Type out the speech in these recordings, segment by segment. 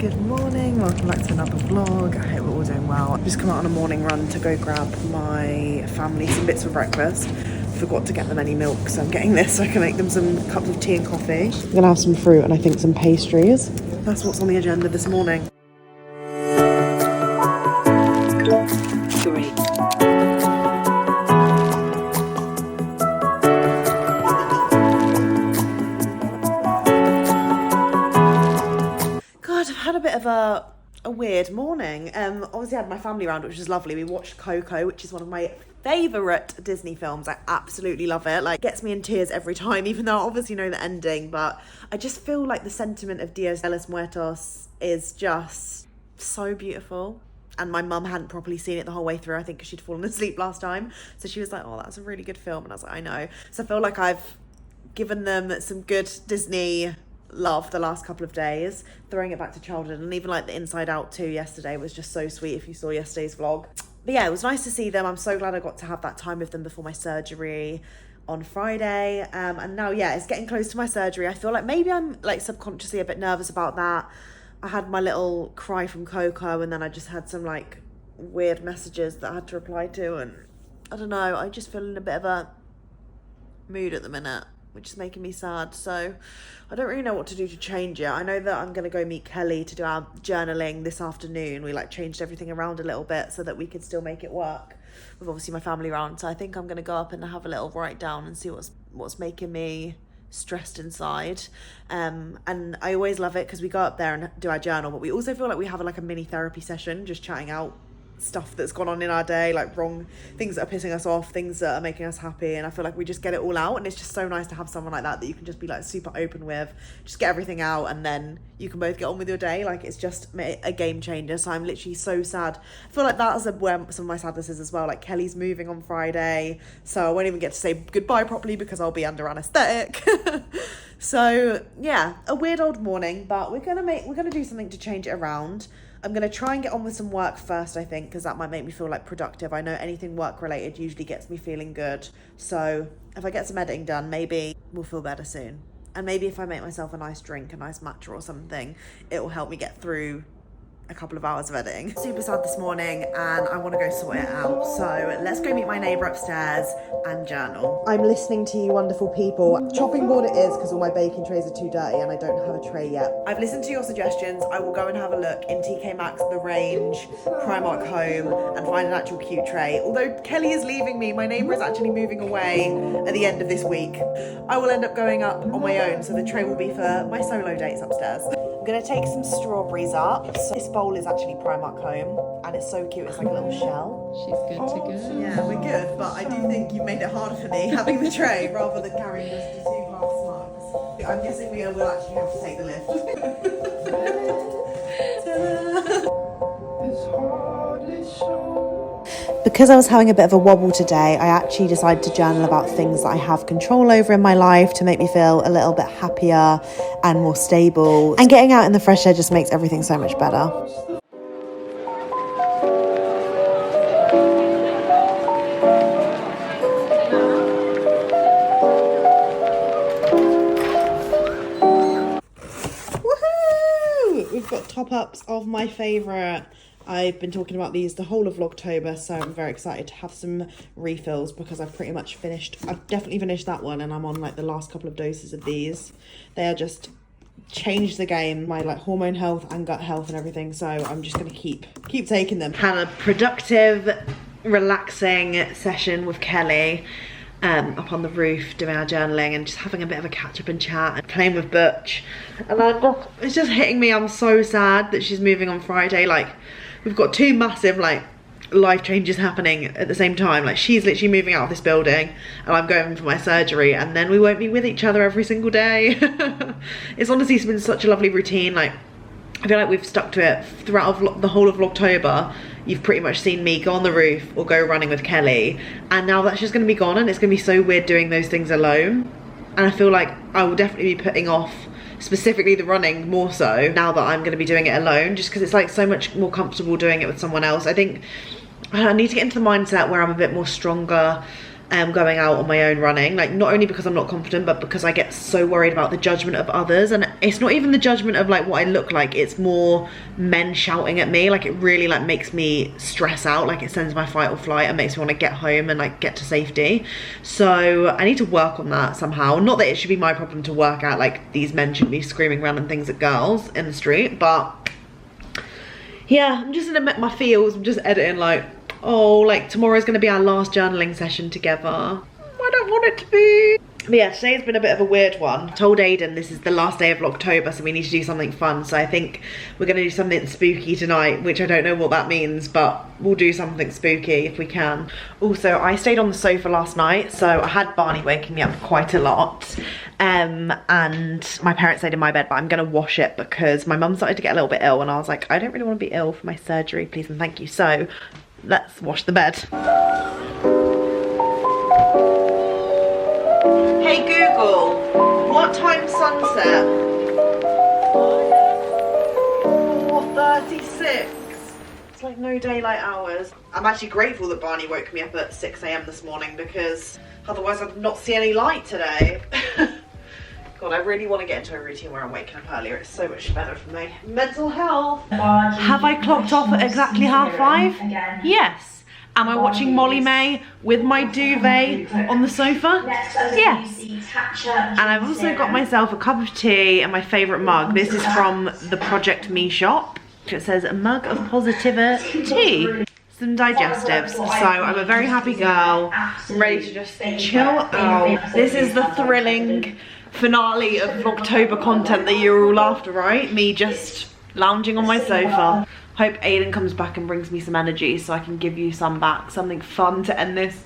Good morning, welcome back to another vlog. I hope we're all doing well. I've just come out on a morning run to go grab my family some bits for breakfast. Forgot to get them any milk, so I'm getting this so I can make them some cups of tea and coffee. I'm gonna have some fruit and I think some pastries. That's what's on the agenda this morning. Had a bit of a weird morning. Obviously I had my family around, which was lovely. We watched Coco, which is one of my favourite Disney films. I absolutely love it. Like, gets me in tears every time, even though I obviously know the ending. But I just feel like the sentiment of Dios de los Muertos is just so beautiful. And my mum hadn't properly seen it the whole way through, I think, because she'd fallen asleep last time. So she was like, oh, that's a really good film. And I was like, I know. So I feel like I've given them some good Disney love the last couple of days, throwing it back to childhood. And even like the Inside Out 2 yesterday was just so sweet, if you saw yesterday's vlog. But yeah, it was nice to see them. I'm so glad I got to have that time with them before my surgery on Friday. And now, yeah, it's getting close to my surgery. I feel like maybe I'm like subconsciously a bit nervous about that. I had my little cry from Coco, and then I just had some like weird messages that I had to reply to, and I don't know, I just feel in a bit of a mood at the minute, which is making me sad. So I don't really know what to do to change it. I know that I'm going to go meet Kelly to do our journaling this afternoon. We like changed everything around a little bit so that we could still make it work with obviously my family around. So I think I'm going to go up and have a little write down and see what's making me stressed inside. And I always love it because we go up there and do our journal, but we also feel like we have like a mini therapy session, just chatting out stuff that's gone on in our day, like wrong things that are pissing us off, things that are making us happy. And I feel like we just get it all out, and it's just so nice to have someone like that you can just be like super open with, just get everything out, and then you can both get on with your day. Like, it's just a game changer. So I'm literally so sad. I feel like that's where some of my sadness is as well. Like, Kelly's moving on Friday, so I won't even get to say goodbye properly because I'll be under anaesthetic. So yeah, a weird old morning, but we're gonna do something to change it around. I'm going to try and get on with some work first, I think, because that might make me feel like productive. I know anything work related usually gets me feeling good. So if I get some editing done, maybe we'll feel better soon. And maybe if I make myself a nice drink, a nice matcha or something, it will help me get through a couple of hours of editing. Super sad this morning and I want to go sort it out. So let's go meet my neighbour upstairs and journal. I'm listening to you wonderful people. Chopping board it is because all my baking trays are too dirty and I don't have a tray yet. I've listened to your suggestions. I will go and have a look in TK Maxx, The Range, Primark Home, and find an actual cute tray. Although Kelly is leaving me, my neighbour is actually moving away at the end of this week. I will end up going up on my own, so the tray will be for my solo dates upstairs. I'm gonna take some strawberries up. So this bowl is actually Primark Home and it's so cute, it's like a little shell. She's good to go. Yeah, we're good, but I do think you've made it harder for me having the tray rather than carrying just the 2 glass mugs. I'm guessing we will actually have to take the lift. Because I was having a bit of a wobble today, I actually decided to journal about things that I have control over in my life to make me feel a little bit happier and more stable. And getting out in the fresh air just makes everything so much better. Woohoo! We've got top-ups of my favourite. I've been talking about these the whole of Vlogtober, so I'm very excited to have some refills because I've definitely finished that one and I'm on like the last couple of doses of these. They are just changed the game, my like hormone health and gut health and everything, so I'm just going to keep taking them. Had a productive, relaxing session with Kelly up on the roof doing our journaling and just having a bit of a catch up and chat and playing with Butch. And it's just hitting me, I'm so sad that she's moving on Friday. Like, we've got 2 massive like life changes happening at the same time. Like, she's literally moving out of this building and I'm going for my surgery, and then we won't be with each other every single day. It's honestly been such a lovely routine. Like, I feel like we've stuck to it throughout the whole of Vlogtober. You've pretty much seen me go on the roof or go running with Kelly, and now that's just going to be gone, and it's going to be so weird doing those things alone. And I feel like I will definitely be putting off specifically the running more so now that I'm going to be doing it alone, just because it's like so much more comfortable doing it with someone else. I think I need to get into the mindset where I'm a bit more stronger going out on my own running, like not only because I'm not confident, but because I get so worried about the judgment of others. And it's not even the judgment of like what I look like, it's more men shouting at me. Like it really like makes me stress out, like it sends my fight or flight and makes me want to get home and like get to safety. So I need to work on that somehow. Not that it should be my problem to work out, like these men shouldn't be screaming random things at girls in the street, but yeah, I'm just in my feels. I'm just editing like, oh, like tomorrow's gonna be our last journaling session together. I don't want it to be. But yeah, today's been a bit of a weird one. I told Aiden this is the last day of Vlogtober, so we need to do something fun. So I think we're gonna do something spooky tonight, which I don't know what that means, but we'll do something spooky if we can. Also, I stayed on the sofa last night, so I had Barney waking me up quite a lot. And my parents stayed in my bed, but I'm gonna wash it because my mum started to get a little bit ill, and I was like, I don't really want to be ill for my surgery, please and thank you. So let's wash the bed. Hey Google, what time's sunset? 4:36. It's like no daylight hours. I'm actually grateful that Barney woke me up at 6 AM this morning, because otherwise I'd not see any light today. God, I really want to get into a routine where I'm waking up earlier. It's so much better for me. Mental health. Have I clocked off at exactly 5:30? Yes. Am I watching Molly May with my duvet on the sofa? Yes. And I've also got myself a cup of tea and my favourite mug. This is from the Project Me shop. It says a mug of positivity. Some digestives. So I'm a very happy girl. I'm ready to just chill out. This is the thrilling finale of Vlogtober content that you're all after, right? Me just lounging on my sofa. Hope Aiden comes back and brings me some energy so I can give you some back, something fun to end this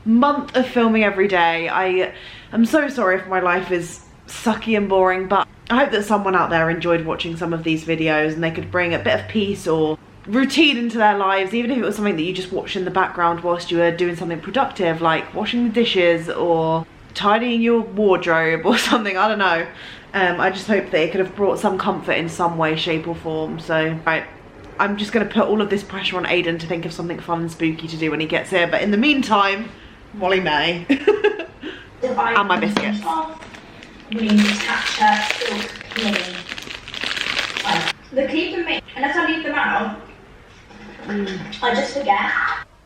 month of filming every day. I am so sorry if my life is sucky and boring, but I hope that someone out there enjoyed watching some of these videos and they could bring a bit of peace or routine into their lives, even if it was something that you just watched in the background whilst you were doing something productive, like washing the dishes or tidying your wardrobe or something, I don't know. I just hope that it could have brought some comfort in some way, shape or form. So, right, I'm just going to put all of this pressure on Aiden to think of something fun and spooky to do when he gets here. But in the meantime, Molly May. And my biscuits. We need to catch her clean. They're keeping me, unless I leave them out, I just forget.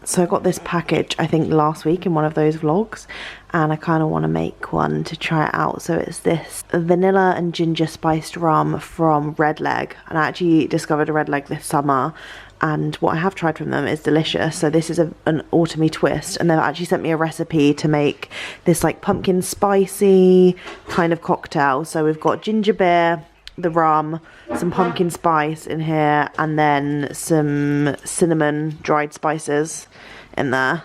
So I got this package, I think last week in one of those vlogs, and I kind of want to make one to try it out. So it's this vanilla and ginger spiced rum from Red Leg, and I actually discovered a Red Leg this summer, and what I have tried from them is delicious. So this is an autumny twist, and they've actually sent me a recipe to make this like pumpkin spicy kind of cocktail. So we've got ginger beer, the rum, some pumpkin spice in here, and then some cinnamon dried spices in there,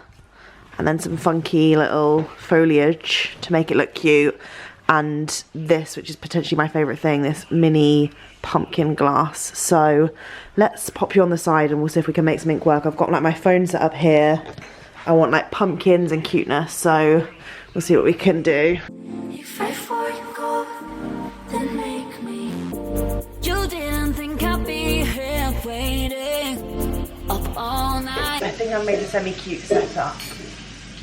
and then some funky little foliage to make it look cute, and this, which is potentially my favorite thing, this mini pumpkin glass. So let's pop you on the side and we'll see if we can make something work. I've got like my phone set up here. I want like pumpkins and cuteness, so we'll see what we can do. If before you go, then make me. You didn't think I'd be here waiting up all night. I think I made a semi-cute setup.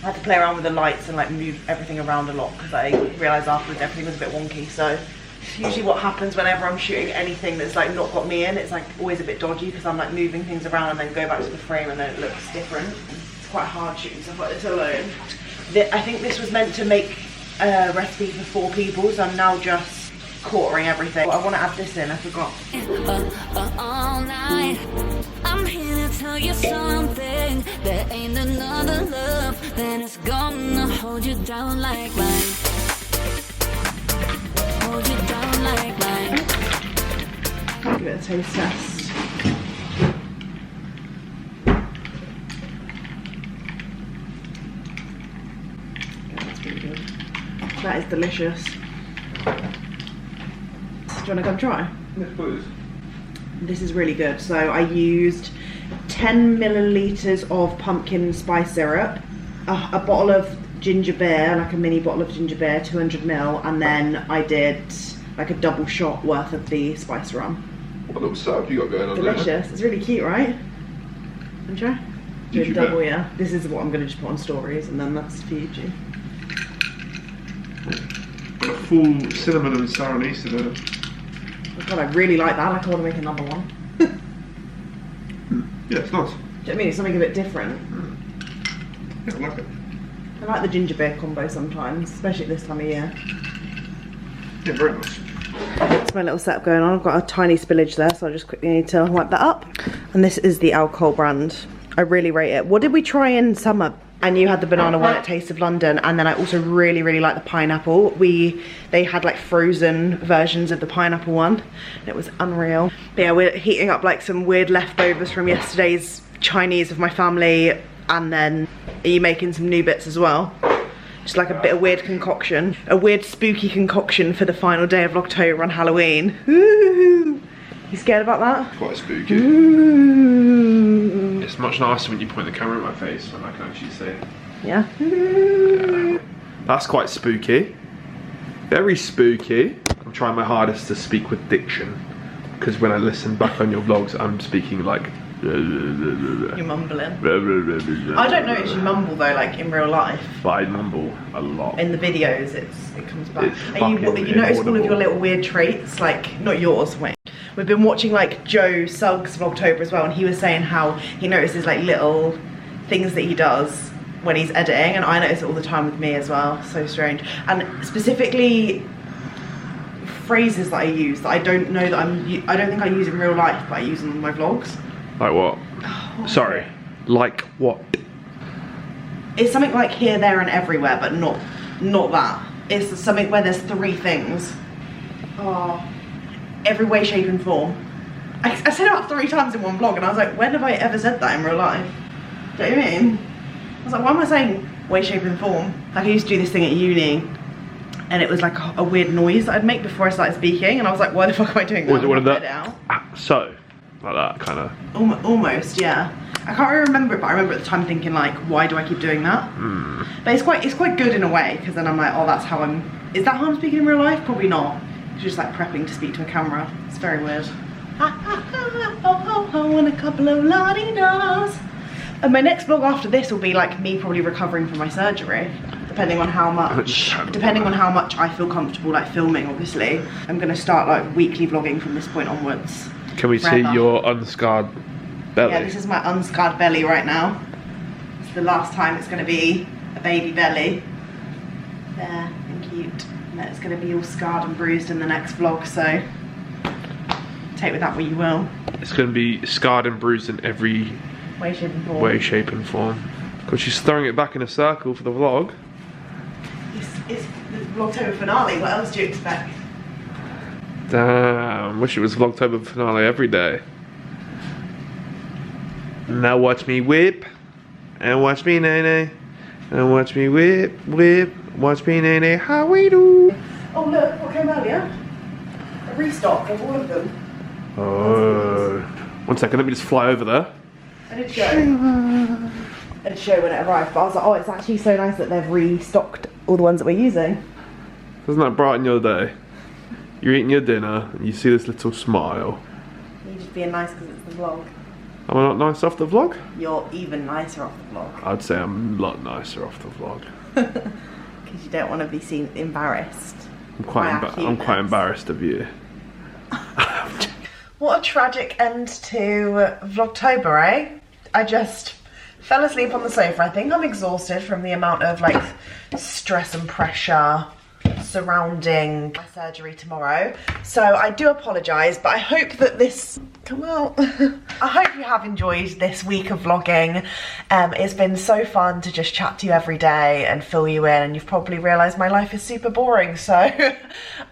I had to play around with the lights and like move everything around a lot because I realised afterwards everything was a bit wonky. So it's usually what happens whenever I'm shooting anything that's like not got me in. It's like always a bit dodgy because I'm like moving things around and then go back to the frame and then it looks different. It's quite hard shooting stuff like this alone. I think this was meant to make a recipe for 4 people, so I'm now just quartering everything. I want to add this in, I forgot. All night, I'm here to tell you something. There ain't another love that is gonna hold you down like mine. Hold you down like mine. Give it a taste test. Yeah, that's pretty good. That is delicious. Do you want to come try? Yes, please. This is really good. So I used 10 millilitres of pumpkin spice syrup, a bottle of ginger beer, like a mini bottle of ginger beer, 200 ml, and then I did like a double shot worth of the spice rum. What little setup you got going on there? Delicious. It's really cute, right? Want to try? Doing double, yeah. This is what I'm going to just put on stories, and then that's for YouTube. Got a full cinnamon and sour anise in it. Oh God, I really like that. Like, I want to make another one. Yeah, it's nice. Do you know what I mean? It's something a bit different. Yeah, I like it. I like the ginger beer combo sometimes, especially at this time of year. Yeah, very nice. That's my little setup going on. I've got a tiny spillage there, so I just quickly need to wipe that up. And this is the alcohol brand. I really rate it. What did we try in summer? And you had the banana one at Taste of London, and then I also really like the pineapple. They had like frozen versions of the pineapple one, and it was unreal. But yeah, we're heating up like some weird leftovers from yesterday's Chinese of my family, and then are you making some new bits as well? Just like a bit of weird concoction, a weird spooky concoction for the final day of Vlogtober on Halloween. Ooh. You scared about that? Quite spooky. Ooh. It's much nicer when you point the camera at my face when I can actually see it. Yeah. Yeah. That's quite spooky. Very spooky. I'm trying my hardest to speak with diction, because when I listen back on your vlogs, I'm speaking like. You're mumbling. I don't notice you mumble though, like in real life. But I mumble a lot. In the videos, it comes back. It's And you notice all of inaudible. your little weird traits, like not yours. Wait, we've been watching like Joe Suggs Vlogtober as well, and he was saying how he notices like little things that he does when he's editing, and I notice it all the time with me as well. So strange. And specifically phrases that I use that I don't know that I don't think I use in real life, but I use them in my vlogs. Like what? Sorry. Like what? It's something like here, there, and everywhere, but not that. It's something where there's three things. Oh, every way, shape, and form. I said it about 3 times in one vlog, and I was like, when have I ever said that in real life? Do you know what I mean? I was like, why am I saying way, shape, and form? Like I used to do this thing at uni, and it was like a weird noise that I'd make before I started speaking, and I was like, why the fuck am I doing that? Was it one of the? It out. So, like that kind of. Almost, yeah. I can't really remember it, but I remember at the time thinking like, why do I keep doing that? But it's quite good in a way, because then I'm like, oh, that's how I'm. Is that how I'm speaking in real life? Probably not. It's just like prepping to speak to a camera. It's very weird. And a couple of la-di-das. And my next vlog after this will be like me probably recovering from my surgery, depending on how much I feel comfortable like filming. Obviously, I'm gonna start like weekly vlogging from this point onwards. Can we see your unscarred belly? Yeah, this is my unscarred belly right now. It's the last time it's gonna be a baby belly. There, and cute. And then it's gonna be all scarred and bruised in the next vlog, so take with that what you will. It's going to be scarred and bruised in every Way, shape, and form. way, shape and form. Because she's throwing it back in a circle for the vlog. It's the Vlogtober finale, what else do you expect? Damn, wish it was Vlogtober finale every day. Now watch me whip, and watch me nay-nay, and watch me whip, watch me nay-nay, how we do. Oh look, what came earlier? A restock of all of them. Oh, 1 second, let me just fly over there. I did show. I did show when it arrived, but I was like, oh, it's actually so nice that they've restocked all the ones that we're using. Doesn't that brighten your day? You're eating your dinner, and you see this little smile. You're just being nice because it's the vlog. Am I not nice off the vlog? You're even nicer off the vlog. I'd say I'm a lot nicer off the vlog. Because you don't want to be seen embarrassed. I'm quite embarrassed of you. What a tragic end to Vlogtober, eh? I just fell asleep on the sofa. I think I'm exhausted from the amount of like stress and pressure surrounding my surgery tomorrow. So I do apologise, but I hope that this come out. I hope you have enjoyed this week of vlogging. It's been so fun to just chat to you every day and fill you in, and you've probably realised my life is super boring, so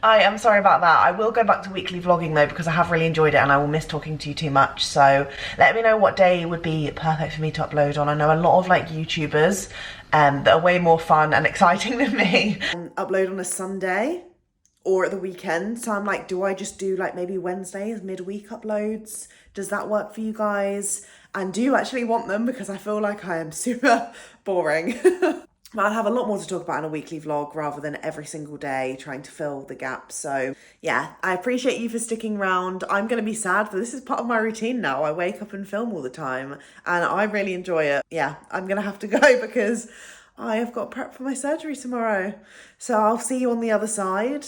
I am sorry about that. I will go back to weekly vlogging though, because I have really enjoyed it and I will miss talking to you too much. So let me know what day would be perfect for me to upload on. I know a lot of like YouTubers that are way more fun and exciting than me upload on a Sunday or at the weekend, so I'm like, do I just do like maybe Wednesdays, midweek uploads? Does that work for you guys? And do you actually want them? Because I feel like I am super boring. But I'll have a lot more to talk about in a weekly vlog rather than every single day trying to fill the gap. So yeah, I appreciate you for sticking around. I'm going to be sad, but this is part of my routine now. I wake up and film all the time and I really enjoy it. Yeah, I'm going to have to go because I have got prep for my surgery tomorrow. So I'll see you on the other side.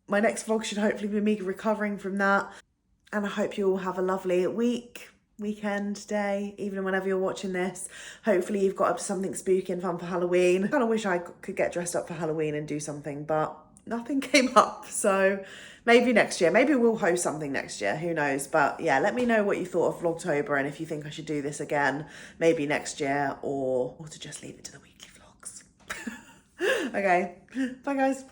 My next vlog should hopefully be me recovering from that. And I hope you all have a lovely weekend, day, even whenever you're watching this. Hopefully you've got up to something spooky and fun for Halloween. I kind of wish I could get dressed up for Halloween and do something, but nothing came up. So maybe next year. Maybe we'll host something next year. Who knows? But yeah, let me know what you thought of Vlogtober and if you think I should do this again, maybe next year, or to just leave it to the weekly vlogs. Okay, bye guys.